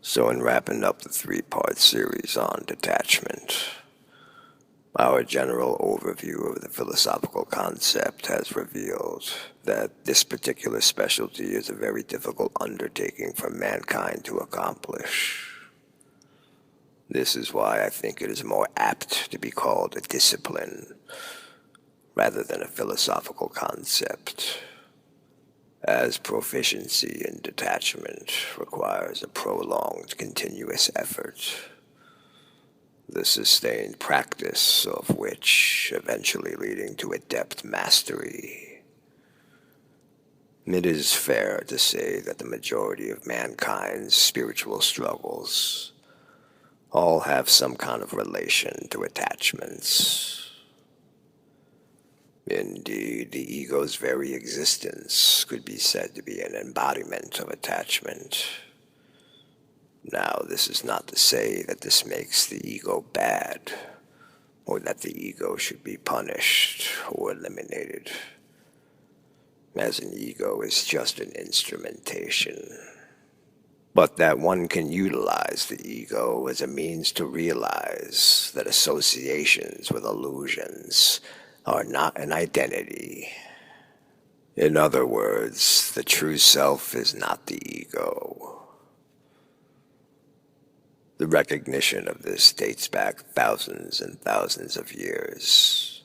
So, in wrapping up the three-part series on detachment, our general overview of the philosophical concept has revealed that this particular specialty is a very difficult undertaking for mankind to accomplish. This is why I think it is more apt to be called a discipline rather than a philosophical concept, as proficiency in detachment requires a prolonged, continuous effort, the sustained practice of which eventually leading to adept mastery. It is fair to say that the majority of mankind's spiritual struggles all have some kind of relation to attachments. Indeed, the ego's very existence could be said to be an embodiment of attachment. Now, this is not to say that this makes the ego bad, or that the ego should be punished or eliminated, as an ego is just an instrumentation. But that one can utilize the ego as a means to realize that associations with illusions are not an identity. In other words, the true self is not the ego. The recognition of this dates back thousands and thousands of years.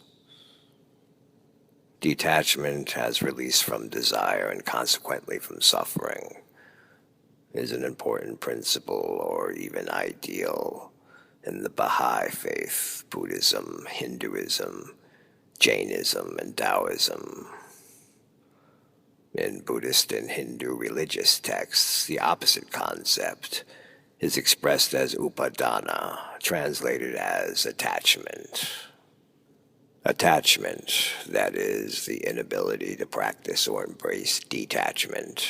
Detachment has release from desire and consequently from suffering is an important principle or even ideal in the Baha'i faith, Buddhism, Hinduism, Jainism, and Taoism. In Buddhist and Hindu religious texts, the opposite concept is expressed as upadana, translated as attachment. Attachment, that is, the inability to practice or embrace detachment,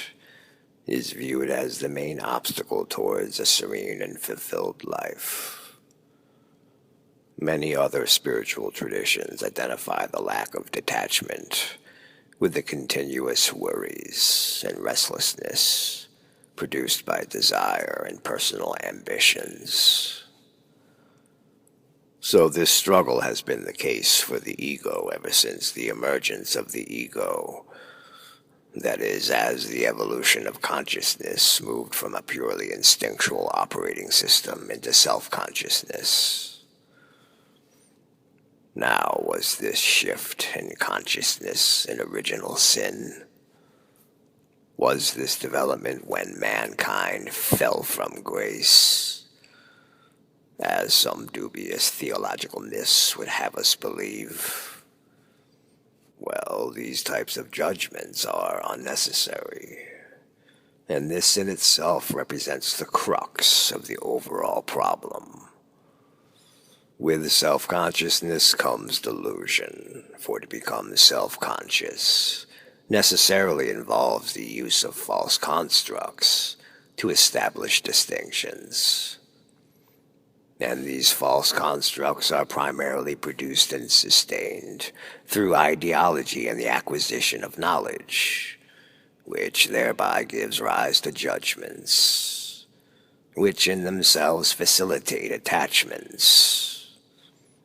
is viewed as the main obstacle towards a serene and fulfilled life. Many other spiritual traditions identify the lack of detachment with the continuous worries and restlessness produced by desire and personal ambitions. So this struggle has been the case for the ego ever since the emergence of the ego. That is, as the evolution of consciousness moved from a purely instinctual operating system into self-consciousness. Now, was this shift in consciousness an original sin? Was this development when mankind fell from grace, as some dubious theological myths would have us believe? Well, these types of judgments are unnecessary, and this in itself represents the crux of the overall problem. With self-consciousness comes delusion, for to become self-conscious necessarily involves the use of false constructs to establish distinctions. And these false constructs are primarily produced and sustained through ideology and the acquisition of knowledge, which thereby gives rise to judgments, which in themselves facilitate attachments.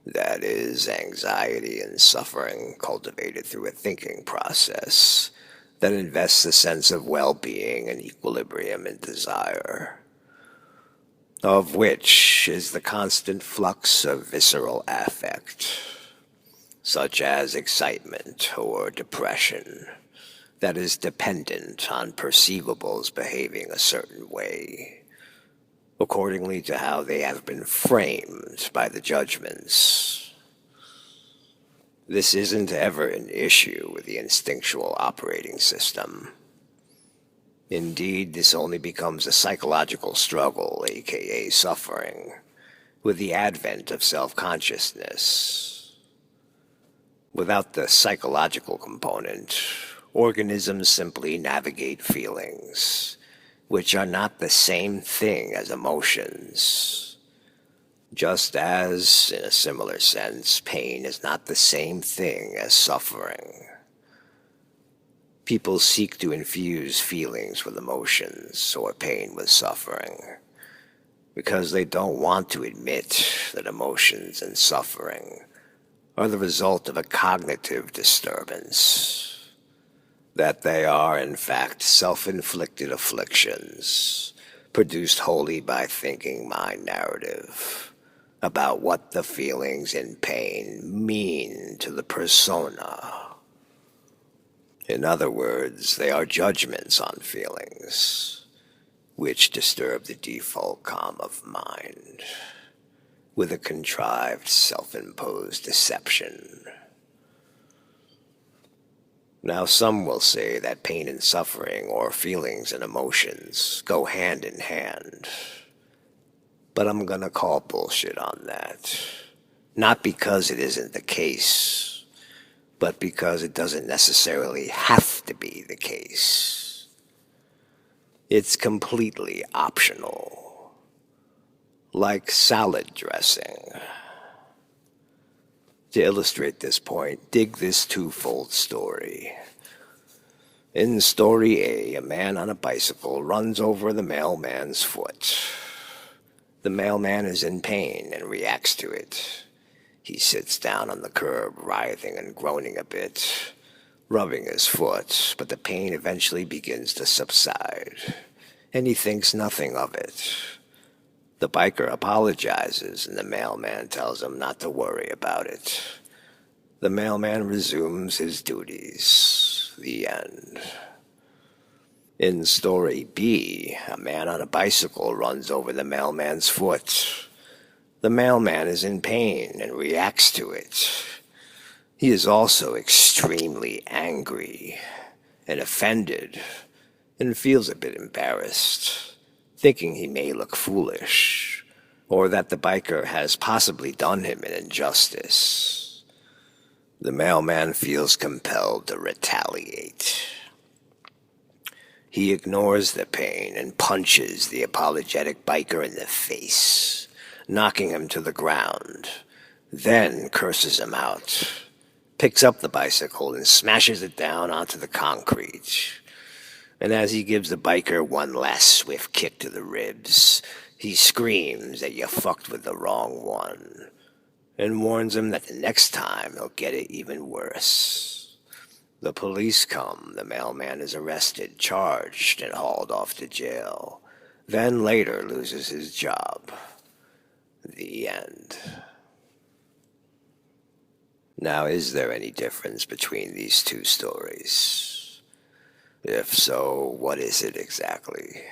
That is, anxiety and suffering cultivated through a thinking process that invests a sense of well-being and equilibrium in desire, of which is the constant flux of visceral affect, such as excitement or depression, that is dependent on perceivables behaving a certain way, accordingly to how they have been framed by the judgments. This isn't ever an issue with the instinctual operating system. Indeed, this only becomes a psychological struggle, aka suffering, with the advent of self-consciousness. Without the psychological component, organisms simply navigate feelings, which are not the same thing as emotions. Just as, in a similar sense, pain is not the same thing as suffering. People seek to infuse feelings with emotions or pain with suffering, because they don't want to admit that emotions and suffering are the result of a cognitive disturbance, that they are, in fact, self-inflicted afflictions produced wholly by thinking mind narrative about what the feelings in pain mean to the persona. In other words, they are judgments on feelings, which disturb the default calm of mind with a contrived self-imposed deception. Now, some will say that pain and suffering, or feelings and emotions, go hand in hand. But I'm gonna call bullshit on that. Not because it isn't the case, but because it doesn't necessarily have to be the case. It's completely optional. Like salad dressing. To illustrate this point, dig this twofold story. In story A, man on a bicycle runs over the mailman's foot. The mailman is in pain and reacts to it. He sits down on the curb, writhing and groaning a bit, rubbing his foot, but the pain eventually begins to subside, and he thinks nothing of it. The biker apologizes, and the mailman tells him not to worry about it. The mailman resumes his duties. The end. In story B, a man on a bicycle runs over the mailman's foot. The mailman is in pain and reacts to it. He is also extremely angry and offended and feels a bit embarrassed, thinking he may look foolish, or that the biker has possibly done him an injustice. The mailman feels compelled to retaliate. He ignores the pain and punches the apologetic biker in the face, knocking him to the ground, then curses him out, picks up the bicycle and smashes it down onto the concrete. And as he gives the biker one last swift kick to the ribs, he screams that you fucked with the wrong one, and warns him that the next time he'll get it even worse. The police come, the mailman is arrested, charged, and hauled off to jail, then later loses his job. The end. Now, is there any difference between these two stories? If so, what is it exactly?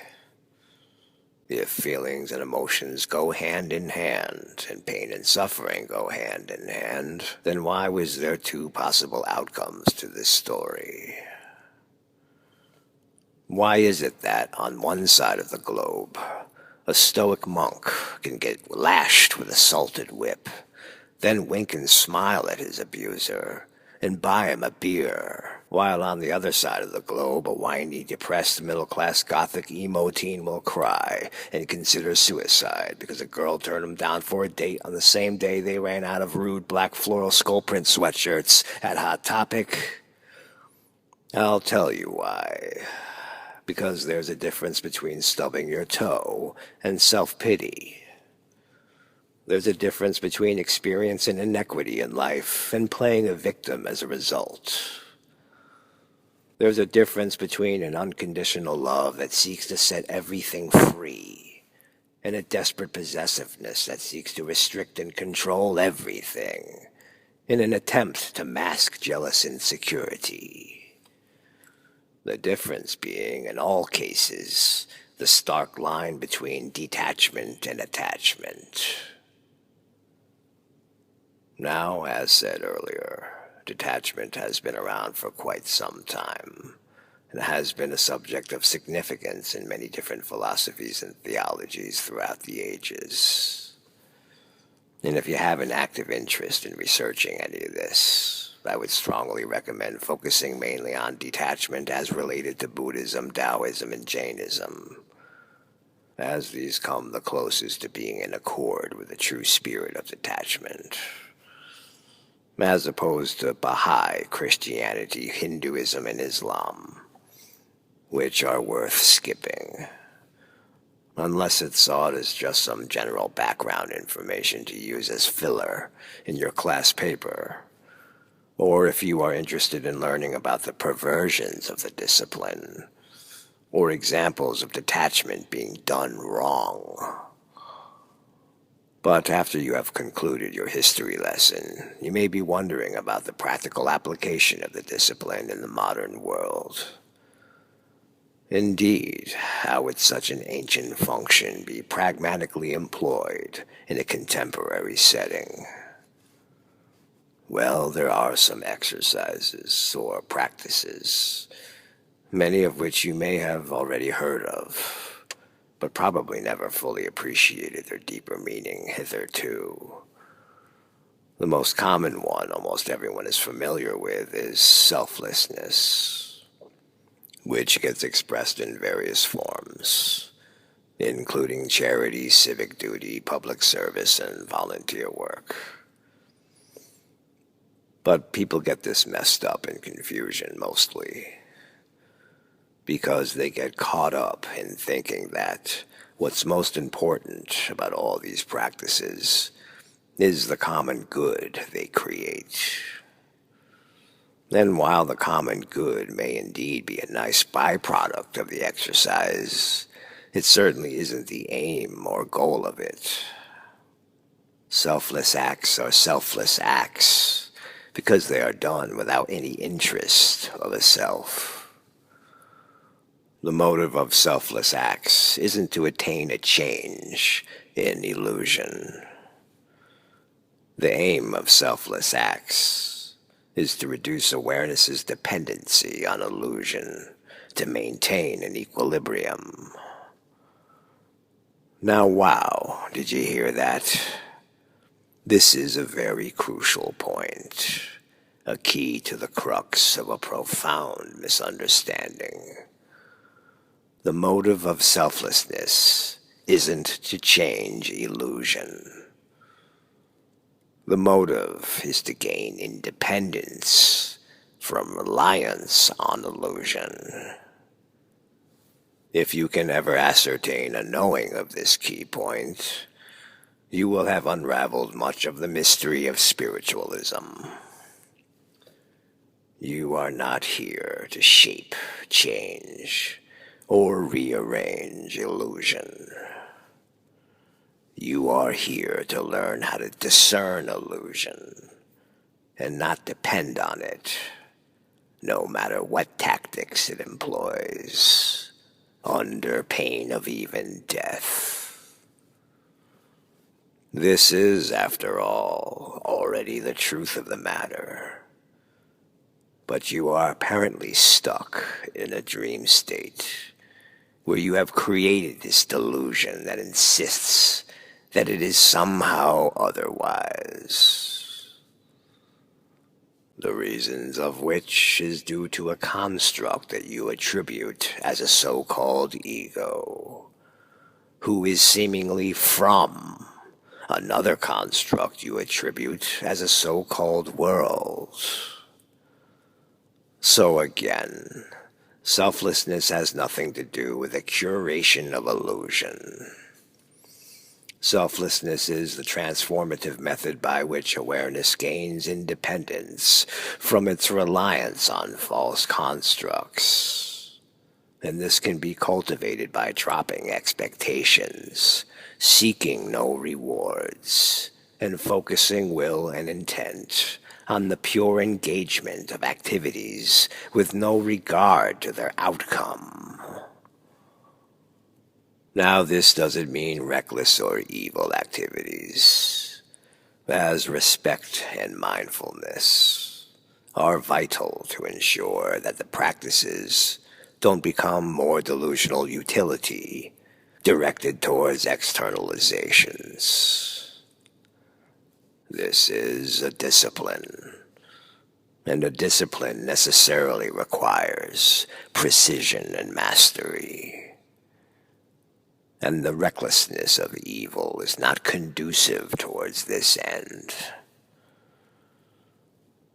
If feelings and emotions go hand in hand, and pain and suffering go hand in hand, then why was there two possible outcomes to this story? Why is it that on one side of the globe, a stoic monk can get lashed with a salted whip, then wink and smile at his abuser, and buy him a beer, while on the other side of the globe, a whiny, depressed, middle-class gothic emo teen will cry and consider suicide because a girl turned him down for a date on the same day they ran out of rude black floral skull print sweatshirts at Hot Topic? I'll tell you why. Because there's a difference between stubbing your toe and self-pity. There's a difference between experiencing inequity in life and playing a victim as a result. There's a difference between an unconditional love that seeks to set everything free and a desperate possessiveness that seeks to restrict and control everything in an attempt to mask jealous insecurity. The difference being, in all cases, the stark line between detachment and attachment. Now, as said earlier, detachment has been around for quite some time and has been a subject of significance in many different philosophies and theologies throughout the ages. And if you have an active interest in researching any of this, I would strongly recommend focusing mainly on detachment as related to Buddhism, Taoism, and Jainism, as these come the closest to being in accord with the true spirit of detachment, as opposed to Baha'i, Christianity, Hinduism, and Islam, which are worth skipping. unless it's sought as just some general background information to use as filler in your class paper, or if you are interested in learning about the perversions of the discipline, or examples of detachment being done wrong. But after you have concluded your history lesson, you may be wondering about the practical application of the discipline in the modern world. Indeed, how would such an ancient function be pragmatically employed in a contemporary setting? Well, there are some exercises or practices, many of which you may have already heard of, but probably never fully appreciated their deeper meaning hitherto. The most common one almost everyone is familiar with is selflessness, which gets expressed in various forms, including charity, civic duty, public service, and volunteer work. But people get this messed up in confusion mostly, because they get caught up in thinking that what's most important about all these practices is the common good they create. And while the common good may indeed be a nice byproduct of the exercise, it certainly isn't the aim or goal of it. Selfless acts are selfless acts because they are done without any interest of a self. The motive of selfless acts isn't to attain a change in illusion. The aim of selfless acts is to reduce awareness's dependency on illusion, to maintain an equilibrium. Now, wow, did you hear that? This is a very crucial point, a key to the crux of a profound misunderstanding. The motive of selflessness isn't to change illusion. The motive is to gain independence from reliance on illusion. If you can ever ascertain a knowing of this key point, you will have unraveled much of the mystery of spiritualism. You are not here to shape, change, or rearrange illusion. You are here to learn how to discern illusion and not depend on it, no matter what tactics it employs, under pain of even death. This is, after all, already the truth of the matter. But you are apparently stuck in a dream state where you have created this delusion that insists that it is somehow otherwise. The reasons of which is due to a construct that you attribute as a so-called ego, who is seemingly from another construct you attribute as a so-called world. So again, selflessness has nothing to do with the curation of illusion. Selflessness is the transformative method by which awareness gains independence from its reliance on false constructs. And this can be cultivated by dropping expectations, seeking no rewards, and focusing will and intent on the pure engagement of activities with no regard to their outcome. Now, this doesn't mean reckless or evil activities, as respect and mindfulness are vital to ensure that the practices don't become more delusional utility directed towards externalizations. This is a discipline, and a discipline necessarily requires precision and mastery. And the recklessness of evil is not conducive towards this end.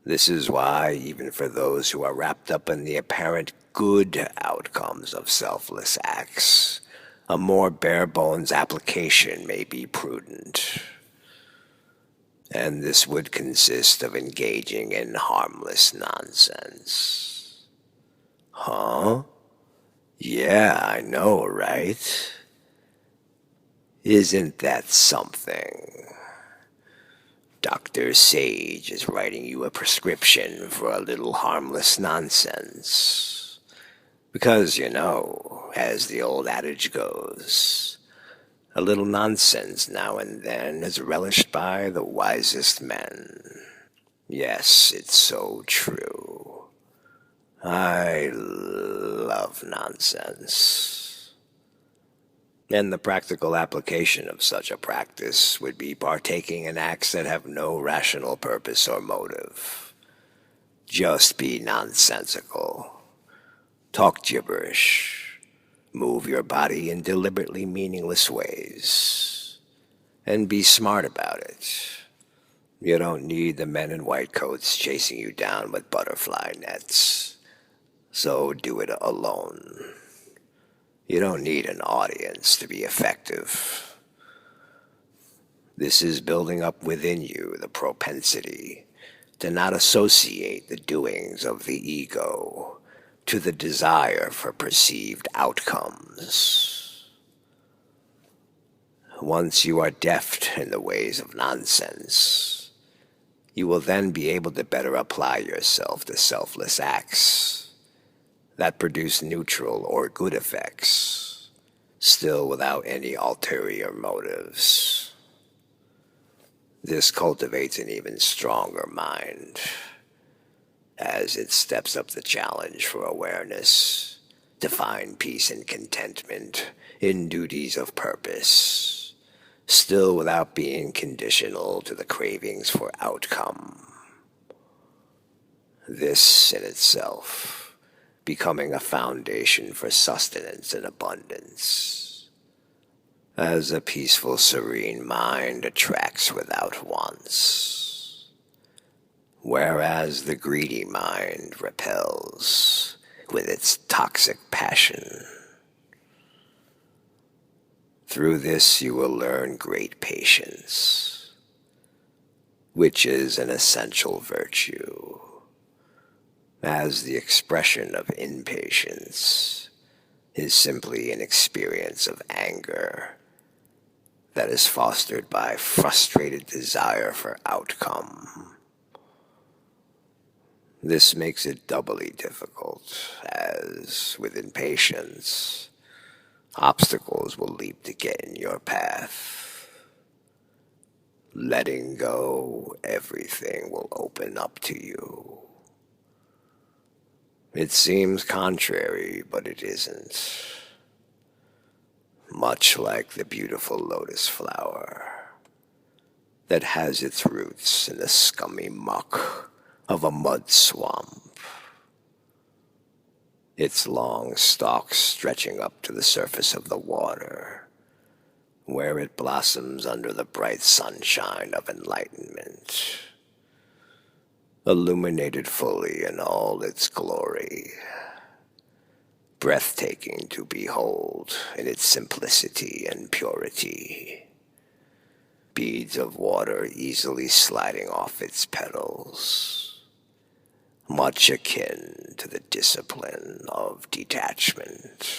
This is why, even for those who are wrapped up in the apparent good outcomes of selfless acts, A more bare bones application may be prudent, and this would consist of engaging in harmless nonsense. Huh? Yeah, I know, right? Isn't that something? Dr. Sage is writing you a prescription for a little harmless nonsense. Because, as the old adage goes, a little nonsense now and then is relished by the wisest men. Yes, it's so true. I love nonsense. And the practical application of such a practice would be partaking in acts that have no rational purpose or motive. Just be nonsensical. Talk gibberish. Move your body in deliberately meaningless ways. And be smart about it. You don't need the men in white coats chasing you down with butterfly nets. So do it alone. You don't need an audience to be effective. This is building up within you the propensity to not associate the doings of the ego to the desire for perceived outcomes. Once you are deft in the ways of nonsense, you will then be able to better apply yourself to selfless acts that produce neutral or good effects, still without any ulterior motives. This cultivates an even stronger mind as it steps up the challenge for awareness to find peace and contentment in duties of purpose, still without being conditional to the cravings for outcome. This in itself becoming a foundation for sustenance and abundance, as a peaceful, serene mind attracts without wants, whereas the greedy mind repels with its toxic passion. Through this you will learn great patience, which is an essential virtue, as the expression of impatience is simply an experience of anger that is fostered by frustrated desire for outcome. This makes it doubly difficult, as with impatience, obstacles will leap to get in your path. Letting go, everything will open up to you. It seems contrary, but it isn't. Much like the beautiful lotus flower that has its roots in the scummy muck of a mud swamp, its long stalks stretching up to the surface of the water, where it blossoms under the bright sunshine of enlightenment, illuminated fully in all its glory, breathtaking to behold in its simplicity and purity, beads of water easily sliding off its petals, much akin to the discipline of detachment.